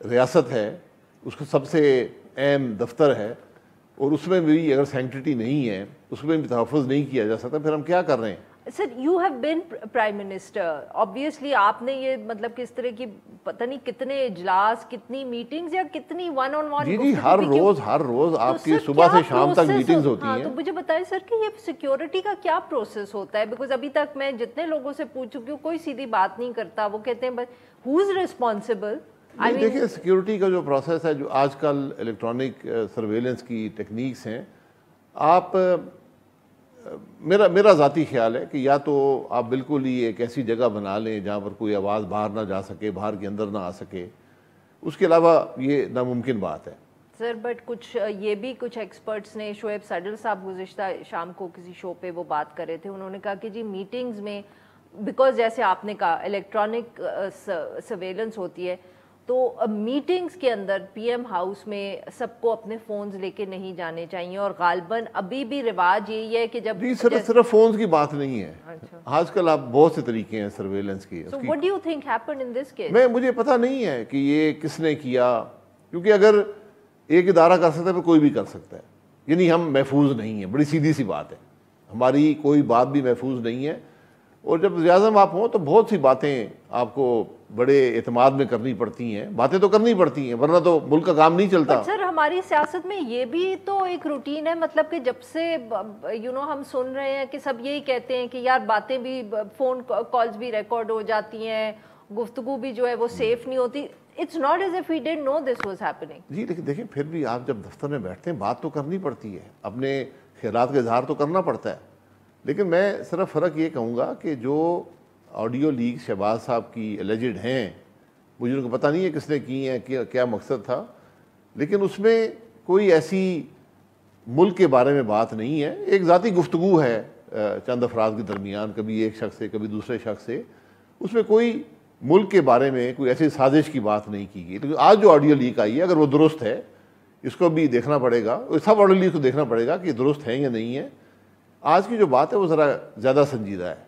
ریاست ہے, اس کا سب سے اہم دفتر ہے, اور اس میں بھی اگر سینکٹریٹی نہیں ہے, اس میں بھی تحفظ نہیں کیا جا سکتا, پھر ہم کیا کر رہے ہیں؟ Sir you have been prime minister, obviously آپ نے یہ مطلب کس طرح کی پتہ نہیں کتنے اجلاس, کتنی میٹنگز یا کتنی ون آن ون, جی ہر روز آپ کی صبح سے شام تک میٹنگز ہوتی ہیں. تو مجھے بتائیں سر کہ یہ سیکیورٹی کا کیا پروسیس ہوتا ہے, بیکاز ابھی تک میں جتنے لوگوں سے پوچھ چکی ہوں کوئی سیدھی بات نہیں کرتا, وہ کہتے ہیں بس ہو از ریسپانسبل. دیکھیں سیکیورٹی کا جو پروسیس ہے, جو آج کل الیکٹرانک سرویلنس کی ٹیکنیکس ہیں, آپ میرا ذاتی خیال ہے کہ یا تو آپ بالکل ہی ایک ایسی جگہ بنا لیں جہاں پر کوئی آواز باہر نہ جا سکے, باہر کے اندر نہ آ سکے, اس کے علاوہ یہ ناممکن بات ہے. سر بٹ کچھ یہ بھی کچھ ایکسپرٹس نے, شعیب سیڈل صاحب گزشتہ شام کو کسی شو پہ وہ بات کر رہے تھے, انہوں نے کہا کہ جی میٹنگز میں بیکاز جیسے آپ نے کہا الیکٹرانک سرویلنس ہوتی ہے, تو میٹنگز کے اندر پی ایم ہاؤس میں سب کو اپنے فونز لے کے نہیں جانے چاہیے, اور غالباً ابھی بھی رواج یہی ہے کہ جب صرف فونز کی بات نہیں ہے, آج کل آپ بہت سے طریقے ہیں سرویلنس کی. So what do you think happened in this case? مجھے پتہ نہیں ہے کہ یہ کس نے کیا, کیونکہ اگر ایک ادارہ کر سکتا ہے پھر کوئی بھی کر سکتا ہے, یعنی ہم محفوظ نہیں ہیں, بڑی سیدھی سی بات ہے, ہماری کوئی بات بھی محفوظ نہیں ہے. اور جب وزیر اعظم آپ ہوں تو بہت سی باتیں آپ کو بڑے اعتماد میں کرنی پڑتی ہیں, باتیں تو کرنی پڑتی ہیں ورنہ تو ملک کا کام نہیں چلتا. سر ہماری سیاست میں یہ بھی تو ایک روٹین ہے, مطلب کہ جب سے ہم سن رہے ہیں کہ سب یہی کہتے ہیں کہ یار باتیں بھی, فون کالز بھی ریکارڈ ہو جاتی ہیں, گفتگو بھی جو ہے وہ سیف نہیں ہوتی. It's not as if we didn't know this was happening. جی لیکن دیکھیں پھر بھی آپ جب دفتر میں بیٹھتے ہیں بات تو کرنی پڑتی ہے, اپنے خیالات کا اظہار تو کرنا پڑتا ہے. لیکن میں صرف فرق یہ کہوں گا کہ جو آڈیو لیک شہباز صاحب کی الیجڈ ہیں, مجھے ان کو پتہ نہیں ہے کس نے کی ہیں, کیا مقصد تھا, لیکن اس میں کوئی ایسی ملک کے بارے میں بات نہیں ہے, ایک ذاتی گفتگو ہے چند افراد کے درمیان, کبھی ایک شخص سے کبھی دوسرے شخص سے, اس میں کوئی ملک کے بارے میں کوئی ایسی سازش کی بات نہیں کی گئی. لیکن آج جو آڈیو لیک آئی ہے اگر وہ درست ہے, اس کو بھی دیکھنا پڑے گا, سب آڈیو لیک کو دیکھنا پڑے گا کہ درست ہے یا نہیں ہے. آج کی جو بات ہے وہ ذرا زیادہ سنجیدہ ہے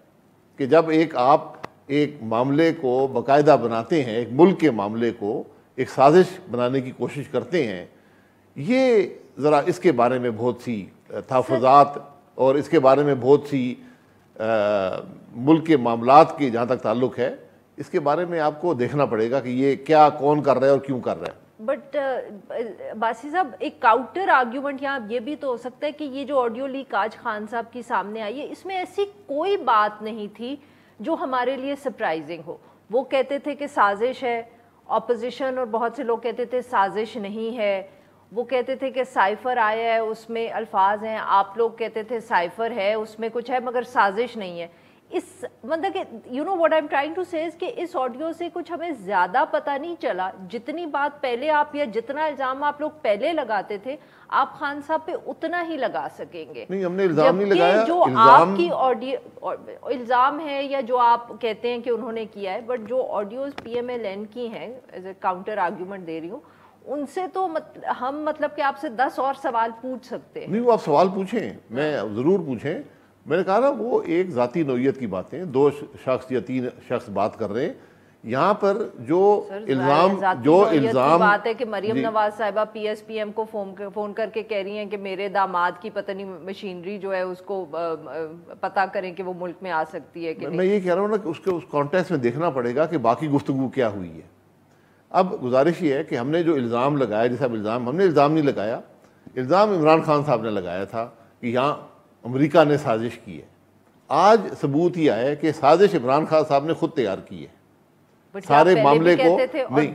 کہ جب آپ ایک معاملے کو باقاعدہ بناتے ہیں, ایک ملک کے معاملے کو ایک سازش بنانے کی کوشش کرتے ہیں, یہ ذرا اس کے بارے میں بہت سی تحفظات اور اس کے بارے میں بہت سی ملک کے معاملات کے جہاں تک تعلق ہے, اس کے بارے میں آپ کو دیکھنا پڑے گا کہ یہ کیا کون کر رہا ہے اور کیوں کر رہا ہے. بٹ باسی صاحب ایک کاؤنٹر آرگیومنٹ یہاں یہ بھی تو ہو سکتا ہے کہ یہ جو آڈیو لیک آج خان صاحب کی سامنے آئی ہے, اس میں ایسی کوئی بات نہیں تھی جو ہمارے لیے سرپرائزنگ ہو. وہ کہتے تھے کہ سازش ہے, اپوزیشن اور بہت سے لوگ کہتے تھے سازش نہیں ہے. وہ کہتے تھے کہ سائفر آیا ہے اس میں الفاظ ہیں, آپ لوگ کہتے تھے سائفر ہے اس میں کچھ ہے مگر سازش نہیں ہے. اس مطلب کہ you know what I am trying to say کہ اس آڈیو سے کچھ ہمیں زیادہ پتہ نہیں چلا. جتنی بات پہلے آپ یا جتنا الزام آپ لوگ پہلے لگاتے تھے آپ خان صاحب پہ اتنا ہی لگا سکیں گے. نہیں ہم نے الزام نہیں لگایا, جو آپ کی آڈیو الزام ہے یا جو آپ کہتے ہیں کہ انہوں نے کیا ہے, بٹ جو audios P M L N کی ہیں ایز اے کاؤنٹر آرگیومنٹ دے رہی ہوں, ان سے تو ہم مطلب کہ آپ سے 10 اور سوال پوچھ سکتے ہیں. نہیں وہ آپ سوال پوچھیں, میں ضرور پوچھیں. میں نے کہا نا وہ ایک ذاتی نوعیت کی باتیں, 2 شخص یا 3 شخص بات کر رہے ہیں. یہاں پر جو الزام بات ہے کہ مریم نواز صاحبہ پی ایس پی ایم کو فون کر کے کہہ رہی ہیں کہ میرے داماد کی پتہ نہیں مشینری جو ہے اس کو پتہ کریں کہ وہ ملک میں آ سکتی ہے کہ نہیں. میں یہ کہہ رہا ہوں نا کہ اس کے اس کانٹیکسٹ میں دیکھنا پڑے گا کہ باقی گفتگو کیا ہوئی ہے. اب گزارش یہ ہے کہ ہم نے جو الزام لگایا, جیسا الزام ہم نے الزام نہیں لگایا, الزام عمران خان صاحب نے لگایا تھا کہ یہاں امریکہ نے سازش کی ہے. آج ثبوت یہ آیا ہے کہ سازش عمران خان صاحب نے خود تیار کی ہے. سارے معاملے کو نہیں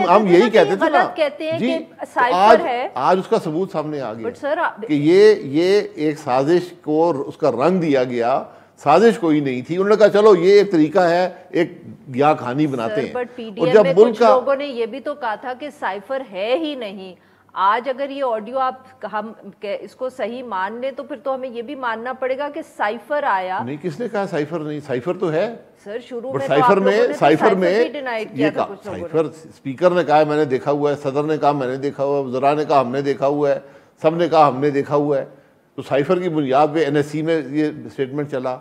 ہم یہی کہتے تھے نا جی, آج اس کا ثبوت سامنے آ گیا کہ یہ ایک سازش کو اس کا رنگ دیا گیا. سازش کوئی نہیں تھی, انہوں نے کہا چلو یہ ایک طریقہ ہے, ایک یہاں کہانی بناتے ہیں. اور جب ملک کا لوگوں نے یہ بھی تو کہا تھا کہ سائفر ہے ہی نہیں. آج اگر یہ آڈیو ہم اس کو صحیح مان لیں تو پھر تو ہمیں یہ بھی ماننا پڑے گا کہ سائفر آیا نہیں. کس نے کہا سائفر نہیں, سائفر تو ہے سر. شروع میں سائفر میں سائفر اسپیکر نے کہا میں نے دیکھا ہوا ہے, صدر نے کہا میں نے دیکھا ہوا ہے, وزراء نے کہا ہم نے دیکھا ہوا ہے, سب نے کہا ہم نے دیکھا ہوا ہے. تو سائفر کی بنیاد پہ این ایس سی میں یہ اسٹیٹمنٹ چلا.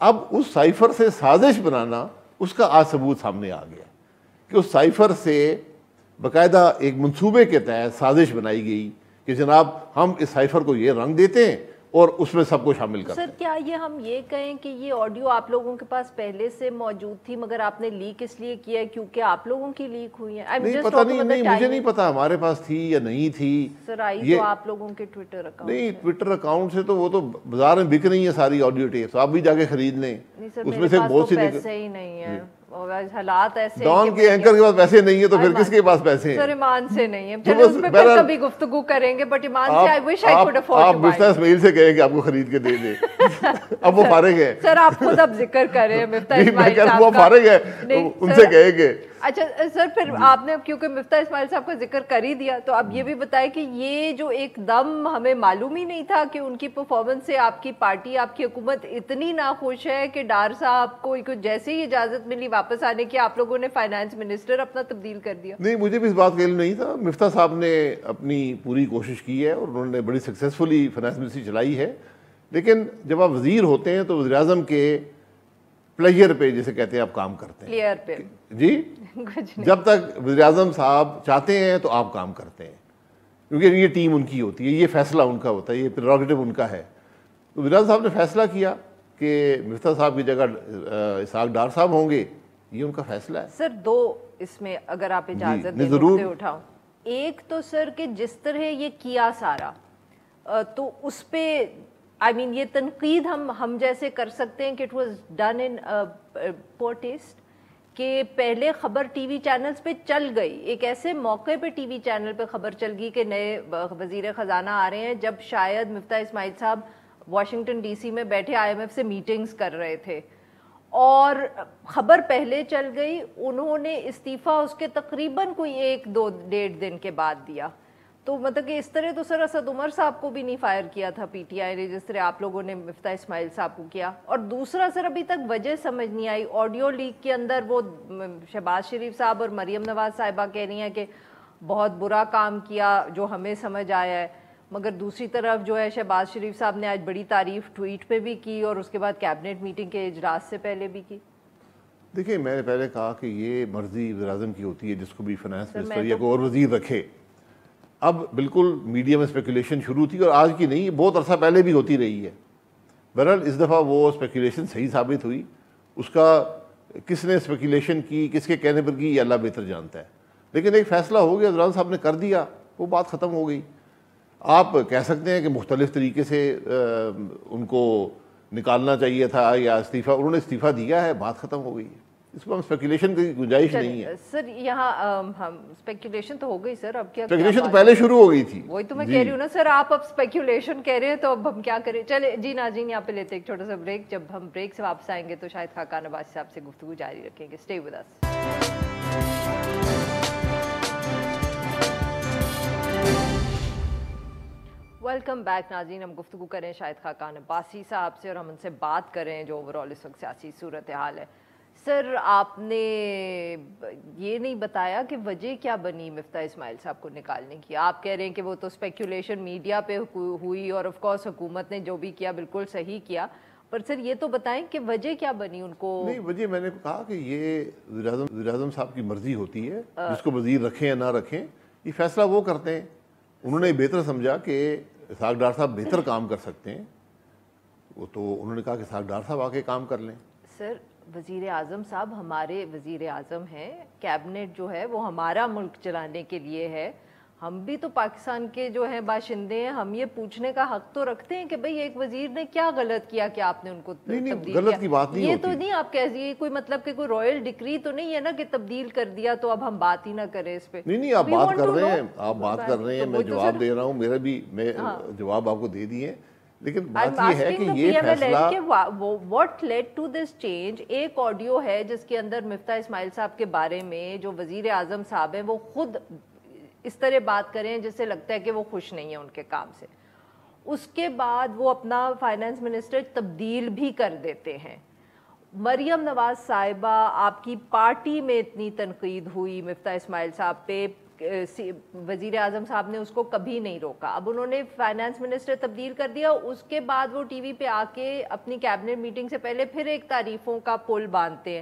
اب اس سائفر سے سازش بنانا اس کا آج ثبوت سامنے آ گیا. کہ اس سائفر سے باقاعدہ ایک منصوبے کے تحت سازش بنائی گئی کہ جناب ہم اس سائفر کو یہ رنگ دیتے ہیں اور اس میں سب کو شامل کرتے ہیں۔ سر کیا یہ ہم یہ کہیں کہ یہ آڈیو آپ لوگوں کے پاس پہلے سے موجود تھی مگر آپ نے لیک اس لیے کیا ہے کیونکہ آپ لوگوں کی لیک ہوئی ہے؟ نہیں پتہ، نہیں مجھے نہیں پتا ہمارے پاس تھی یا نہیں تھی۔ سر آئی تو آپ لوگوں کے ٹویٹر اکاؤنٹ، نہیں ٹویٹر اکاؤنٹ سے تو وہ تو بازار میں بک رہی ہیں ساری آڈیو ٹیپس، آپ بھی جا کے خرید لیں۔ اس میں سے بہت سی پیسے ہی نہیں ہیں، حالات ایسے ڈان کے اینکر کے پاس پیسے نہیں ہیں تو پھر کس کے پاس پیسے ہیں؟ سر ایمان سے نہیں ہے، چلیں اس پہ پھر کبھی گفتگو کریں گے، بٹ ایمان سے I wish I could afford to buy۔ آپ مفتہ اسماعیل سے کہیں کہ آپ کو خرید کے دے دے، اب وہ فارغ ہے۔ سر آپ خود اب ذکر کریں مفتہ اسماعیل صاحب کا، وہ فارغ ہے، ان سے کہیں گے۔ اچھا سر پھر آپ نے کیونکہ مفتہ اسماعیل صاحب کا ذکر کر ہی دیا تو اب یہ بھی بتائیں کہ یہ جو ایک دم ہمیں معلوم ہی نہیں تھا کہ ان کی پرفارمنس سے آپ کی پارٹی، آپ کی حکومت اتنی ناخوش ہے کہ ڈار صاحب کو جیسے ہی اجازت ملی واپس آنے کی آپ لوگوں نے فائنانس منسٹر اپنا تبدیل کر دیا؟ نہیں مجھے بھی اس بات کا علم نہیں تھا، مفتہ صاحب نے اپنی پوری کوشش کی ہے اور انہوں نے بڑی سکسیسفلی فائنانس منسٹری چلائی ہے، لیکن جب آپ وزیر ہوتے ہیں تو وزیر اعظم کے پلیجر پہ جسے کہتے ہیں آپ کام کرتے ہیں، پلیئر پہ جی جب تک وزیر اعظم صاحب چاہتے ہیں تو آپ کام کرتے ہیں، کیونکہ یہ ٹیم ان کی ہوتی ہے، یہ فیصلہ ان کا ہوتا ہے، یہ پریروگیٹو ان کا ہے۔ تو وزیر اعظم صاحب نے فیصلہ کیا کہ مفتہ صاحب کی جگہ اسحاق ڈار صاحب ہوں گے، یہ ان کا فیصلہ ہے۔ سر دو اس میں اگر آپ اجازت دیں نقطے اٹھاؤں، ایک تو سر کہ جس طرح یہ کیا سارا تو اس پہ یہ تنقید ہم جیسے کر سکتے ہیں کہ اٹ واز ڈن ان پور ٹیسٹ، کہ پہلے خبر ٹی وی چینلز پہ چل گئی، ایک ایسے موقع پہ ٹی وی چینل پہ خبر چل گئی کہ نئے وزیر خزانہ آ رہے ہیں، جب شاید مفتہ اسماعیل صاحب واشنگٹن ڈی سی میں بیٹھے IMF سے میٹنگز کر رہے تھے، اور خبر پہلے چل گئی، انہوں نے استعفیٰ اس کے تقریباً کوئی 1-2-1.5 دن کے بعد دیا۔ تو مطلب کہ اس طرح تو سر اسد عمر صاحب کو بھی نہیں فائر کیا تھا پی ٹی آئی نے جس طرح آپ لوگوں نے مفتہ اسماعیل صاحب کو کیا۔ اور دوسرا سر ابھی تک وجہ سمجھ نہیں آئی، آڈیو لیک کے اندر وہ شہباز شریف صاحب اور مریم نواز صاحبہ کہہ رہی ہیں کہ بہت برا کام کیا جو ہمیں سمجھ آیا ہے، مگر دوسری طرف جو ہے شہباز شریف صاحب نے آج بڑی تعریف ٹویٹ پہ بھی کی اور اس کے بعد کیبنٹ میٹنگ کے اجلاس سے پہلے بھی کی۔ دیکھیں میں نے پہلے کہا کہ یہ مرضی وزیر اعظم کی ہوتی ہے جس کو بھی فائنانس منسٹر یا کوئی اور وزیر رکھے۔ اب بالکل میڈیا میں اسپیکولیشن شروع تھی اور آج کی نہیں، بہت عرصہ پہلے بھی ہوتی رہی ہے۔ بہرحال اس دفعہ وہ اسپیکولیشن صحیح ثابت ہوئی، اس کا کس نے اسپیکولیشن کی، کس کے کہنے پر کی، یہ اللہ بہتر جانتا ہے، لیکن ایک فیصلہ ہو گیا، وزیر صاحب نے کر دیا، وہ بات ختم ہو گئی۔ آپ کہہ سکتے ہیں کہ مختلف طریقے سے ان کو نکالنا چاہیے تھا یا استعفیٰ، انہوں نے استعفیٰ دیا ہے، بات ختم ہو گئی ہے، اس میں ہم اسپیکولیشن کی گنجائش نہیں ہے۔ سر یہاں ہم اسپیکولیشن تو ہو گئی سر، اب کیا اسپیکولیشن تو پہلے شروع ہو گئی تھی، وہی تو میں کہہ رہی ہوں نا سر، آپ اب اسپیکولیشن کہہ رہے ہیں تو اب ہم کیا کریں۔ چلے جی ناظرین یہاں پہ لیتے ایک چھوٹا سا بریک، جب ہم بریک سے واپس آئیں گے تو شاہد خاقان عباسی صاحب سے گفتگو جاری رکھیں گے۔ Stay with us. Welcome back ناظرین، ہم گفتگو کریں شاہد خاقان عباسی صاحب سے اور ہم ان سے بات کریں جو اوورآل اس وقت سیاسی صورتحال ہے۔ سر آپ نے یہ نہیں بتایا کہ وجہ کیا بنی مفتہ اسماعیل صاحب کو نکالنے کی۔ آپ کہہ رہے ہیں کہ وہ تو اسپیکولیشن میڈیا پہ ہوئی اور آف کورس حکومت نے جو بھی کیا بالکل صحیح کیا، پر سر یہ تو بتائیں کہ وجہ کیا بنی ان کو؟ نہیں وجہ میں نے کہا کہ یہ وزیر اعظم صاحب کی مرضی ہوتی ہے، جس کو وزیر رکھیں یا نہ رکھیں یہ فیصلہ وہ کرتے ہیں۔ انہوں نے بہتر سمجھا کہ اسحاق ڈار صاحب بہتر کام کر سکتے ہیں، وہ تو انہوں نے کہا کہ اسحاق ڈار صاحب آ کے کام کر لیں۔ سر وزیر اعظم صاحب ہمارے وزیر اعظم ہیں، کیبنٹ جو ہے وہ ہمارا ملک چلانے کے لیے ہے، ہم بھی تو پاکستان کے جو ہیں باشندے ہیں، ہم یہ پوچھنے کا حق تو رکھتے ہیں کہ بھئی ایک وزیر نے کیا غلط کیا کہ آپ نے ان کو تبدیل کیا۔ غلط کی بات نہیں ہوتی، یہ تو نہیں آپ کہہ کوئی مطلب کہ کوئی رائل ڈکری تو نہیں ہے نا کہ تبدیل کر دیا تو اب ہم بات ہی نہ کریں اس پہ۔ نہیں آپ بات کر رہے ہیں، آپ بات کر رہے ہیں، میں جواب دے رہا ہوں، میرا بھی میں جواب آپ کو دے دیے، لیکن بات یہ ہے کہ یہ فیصلہ what lead to this change. ایک آڈیو ہے جس کے اندر مفتہ اسماعیل صاحب کے بارے میں جو وزیر اعظم صاحب ہیں وہ خود اس طرح بات کریں جس سے لگتا ہے کہ وہ خوش نہیں ہیں ان کے کام سے، اس کے بعد وہ اپنا فائنانس منسٹر تبدیل بھی کر دیتے ہیں۔ مریم نواز صاحبہ آپ کی پارٹی میں اتنی تنقید ہوئی مفتہ اسماعیل صاحب پہ، وزیر اعظم صاحب نے اس کو کبھی نہیں روکا، اب انہوں نے فائنانس منسٹر تبدیل کر دیا، اس کے بعد وہ ٹی وی پہ آ کے اپنی کیبنٹ میٹنگ سے پہلے پھر ایک تعریفوں کا پل باندھتے ہیں،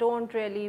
don't really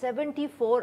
74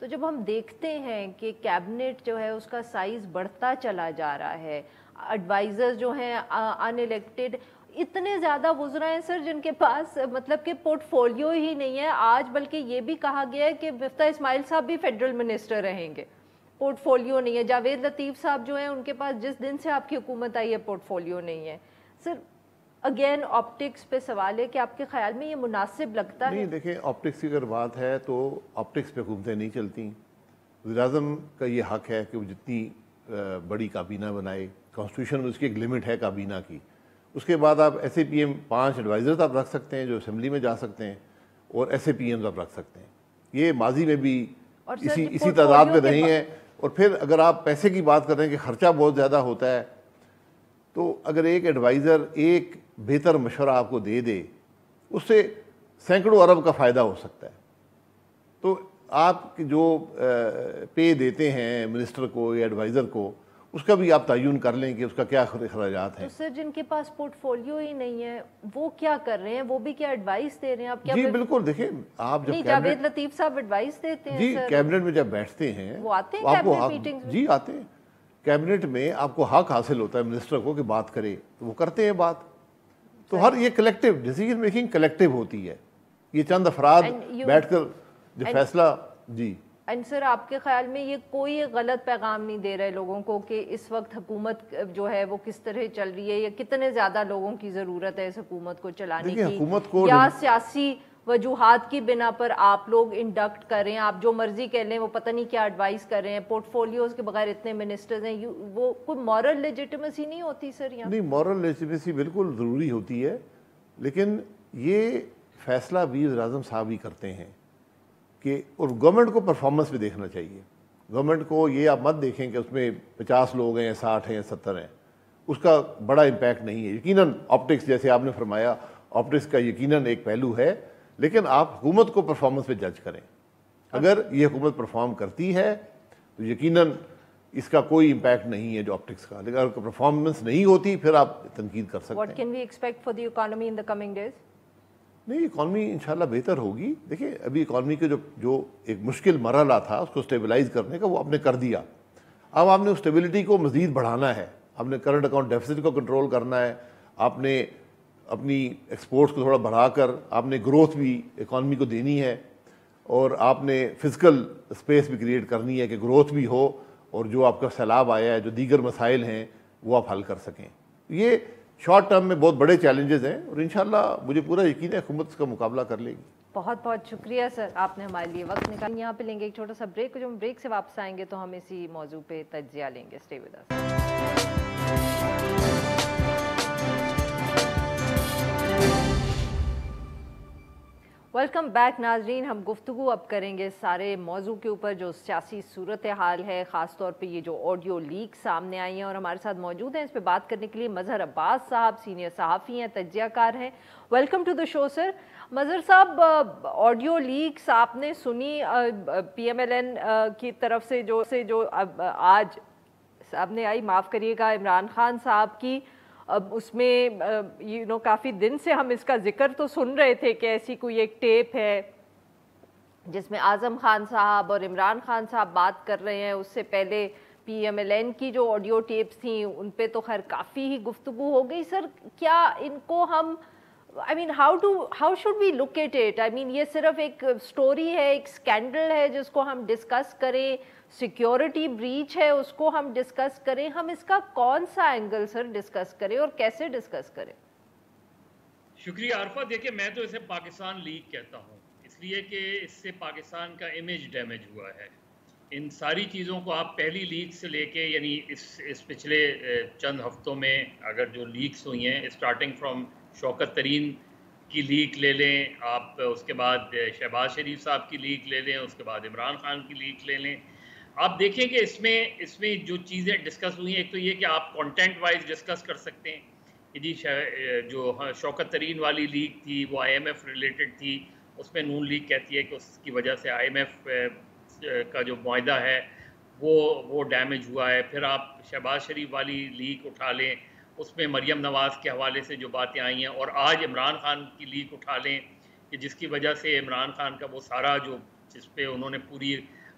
تو جب ہم دیکھتے ہیں کہ کیبنٹ جو ہے اس کا سائز بڑھتا چلا جا رہا ہے، ایڈوائزر جو ہیں ان الیکٹڈ اتنے زیادہ وزراء ہیں سر جن کے پاس مطلب کہ پورٹ فولیو ہی نہیں ہے آج، بلکہ یہ بھی کہا گیا ہے کہ مفتاح اسماعیل صاحب بھی فیڈرل منسٹر رہیں گے، پورٹ فولیو نہیں ہے۔ جاوید لطیف صاحب جو ہیں ان کے پاس جس دن سے آپ کی حکومت آئی ہے پورٹ فولیو نہیں ہے۔ سر اگین آپٹکس پہ سوال ہے کہ آپ کے خیال میں یہ مناسب لگتا ہے؟ نہیں دیکھیں، آپٹکس کی اگر بات ہے تو آپٹکس پہ حکومتیں نہیں چلتی۔ وزیر اعظم کا یہ حق ہے کہ وہ جتنی بڑی کابینہ بنائے، کانسٹیٹیوشن میں اس کی ایک لمٹ ہے کابینہ کی، اس کے بعد آپ S A P M 5 advisors آپ رکھ سکتے ہیں جو اسمبلی میں جا سکتے ہیں، اور ایس اے پی ایمز آپ رکھ سکتے ہیں۔ یہ ماضی میں بھی اسی تعداد میں رہی ہیں۔ اور پھر اگر آپ پیسے کی بات کر رہے ہیں کہ خرچہ بہت زیادہ ہوتا ہے، تو اگر ایک ایڈوائزر ایک بہتر مشورہ آپ کو دے دے، اس سے سینکڑوں ارب کا فائدہ ہو سکتا ہے۔ تو آپ جو پے دیتے ہیں منسٹر کو یا ایڈوائزر کو، اس کا بھی آپ تعین کر لیں کہ اس کا کیا اخراجات ہیں۔ تو سر جن کے پاس پورٹ فولیو ہی نہیں ہے وہ کیا کر رہے ہیں؟ وہ بھی کیا ایڈوائس دے رہے ہیں؟ آپ کیا؟ جی بالکل، دیکھیں آپ جب جاوید لطیف صاحب ایڈوائس دیتے ہیں؟ جی کیبنٹ میں جب بیٹھتے ہیں وہ آتے ہیں کیبنٹ میٹنگز میں؟ جی آتے ہیں۔ کیبنٹ میں آپ کو حق حاصل ہوتا ہے منسٹر کو کہ بات کرے، تو وہ کرتے ہیں بات۔ تو ہر یہ کلیکٹیو ڈیسیجن میکنگ کلیکٹیو ہوتی ہے، یہ چند افراد بیٹھ کر جو فیصلہ۔ جی اینڈ سر آپ کے خیال میں یہ کوئی غلط پیغام نہیں دے رہے لوگوں کو کہ اس وقت حکومت جو ہے وہ کس طرح چل رہی ہے، یا کتنے زیادہ لوگوں کی ضرورت ہے اس حکومت کو چلانے کی، حکومت کو یا سیاسی وجوہات کی بنا پر آپ لوگ انڈکٹ کر رہے ہیں؟ آپ جو مرضی کہہ لیں، وہ پتہ نہیں کیا ایڈوائز کر رہے ہیں، پورٹ فولیوز کے بغیر اتنے منسٹرز ہیں، وہ کوئی مورل لیجیٹیمیسی نہیں ہوتی سر یہاں؟ نہیں، مورل لیجیٹیمیسی بالکل ضروری ہوتی ہے، لیکن یہ فیصلہ بھی وزیر اعظم صاحب ہی کرتے ہیں کہ، اور گورنمنٹ کو پرفارمنس بھی دیکھنا چاہیے۔ گورنمنٹ کو یہ آپ مت دیکھیں کہ اس میں 50 لوگ ہیں یا 60 ہیں یا 70 ہیں، اس کا بڑا امپیکٹ نہیں ہے۔ یقیناً آپٹکس جیسے آپ نے فرمایا، آپٹکس کا یقیناً ایک پہلو ہے، لیکن آپ حکومت کو پرفارمنس پہ جج کریں۔ اگر یہ حکومت پرفارم کرتی ہے تو یقیناً اس کا کوئی امپیکٹ نہیں ہے جو آپٹکس کا، لیکن اگر پرفارمنس نہیں ہوتی پھر آپ تنقید کر سکتے ہیں۔ What can we expect for the economy in the coming days؟ نہیں، اکانومی انشاءاللہ بہتر ہوگی۔ دیکھیں ابھی اکانومی کے جو ایک مشکل مرحلہ تھا اس کو اسٹیبلائز کرنے کا، وہ آپ نے کر دیا۔ اب آپ نے اسٹیبلٹی کو مزید بڑھانا ہے، آپ نے کرنٹ اکاؤنٹ ڈیفیسٹ کو کنٹرول کرنا ہے، آپ نے اپنی ایکسپورٹس کو تھوڑا بڑھا کر آپ نے گروتھ بھی اکانومی کو دینی ہے، اور آپ نے فزیکل اسپیس بھی کریٹ کرنی ہے کہ گروتھ بھی ہو، اور جو آپ کا سیلاب آیا ہے، جو دیگر مسائل ہیں وہ آپ حل کر سکیں۔ یہ شارٹ ٹرم میں بہت بڑے چیلنجز ہیں، اور انشاءاللہ مجھے پورا یقین ہے حکومت اس کا مقابلہ کر لے گی۔ بہت بہت شکریہ سر، آپ نے ہمارے لیے وقت نکالا۔ یہاں پہ لیں گے ایک چھوٹا سا بریک، جو ہم بریک سے واپس آئیں گے تو ہم اسی موضوع پہ تجزیہ لیں گے۔ Stay with us. Welcome back ناظرین، ہم گفتگو اب کریں گے سارے موضوع کے اوپر جو سیاسی صورتحال ہے، خاص طور پہ یہ جو آڈیو لیک سامنے آئی ہیں، اور ہمارے ساتھ موجود ہیں اس پہ بات کرنے کے لیے مظہر عباس صاحب، سینئر صحافی ہیں، تجزیہ کار ہیں۔ ویلکم ٹو دا شو سر۔ مظہر صاحب، آڈیو لیکس آپ نے سنی پی ایم ایل این کی طرف سے جو آج سامنے آئی، معاف کریے گا، عمران خان صاحب کی، اس میں کافی دن سے ہم اس کا ذکر تو سن رہے تھے کہ ایسی کوئی ایک ٹیپ ہے جس میں اعظم خان صاحب اور عمران خان صاحب بات کر رہے ہیں۔ اس سے پہلے پی ایم ایل این کی جو آڈیو ٹیپس تھیں ان پہ تو خیر کافی ہی گفتگو ہو گئی۔ سر کیا ان کو ہم how should we look at it؟ یہ صرف ایک سٹوری ہے، ایک سکینڈل ہے جس کو ہم ڈسکس کریں، سیکیورٹی بریچ ہے اس کو ہم ڈسکس کریں، ہم اس کا کون سا اینگل سر ڈسکس کریں اور کیسے ڈسکس کریں؟ شکریہ عارفہ۔ دیکھیں میں تو اسے پاکستان لیگ کہتا ہوں، اس لیے کہ اس سے پاکستان کا امیج ڈیمیج ہوا ہے۔ ان ساری چیزوں کو آپ پہلی لیگ سے لے کے، یعنی اس پچھلے چند ہفتوں میں اگر جو لیگز ہوئی ہیں، اسٹارٹنگ فرام شوکت ترین کی لیگ لے لیں آپ، اس کے بعد شہباز شریف صاحب کی لیگ لے لیں، اس کے بعد عمران خان کی لیگ لے لیں، آپ دیکھیں کہ اس میں جو چیزیں ڈسکس ہوئی ہیں، ایک تو یہ کہ آپ کانٹینٹ وائز ڈسکس کر سکتے ہیں کہ جی جو شوکت ترین والی لیگ تھی وہ آئی ایم ایف ریلیٹڈ تھی، اس میں نون لیگ کہتی ہے کہ اس کی وجہ سے آئی ایم ایف کا جو معاہدہ ہے وہ ڈیمیج ہوا ہے۔ پھر آپ شہباز شریف والی لیگ اٹھا لیں، اس میں مریم نواز کے حوالے سے جو باتیں آئی ہیں، اور آج عمران خان کی لیگ اٹھا لیں کہ جس کی وجہ سے عمران خان کا وہ سارا جس پہ انہوں نے پوری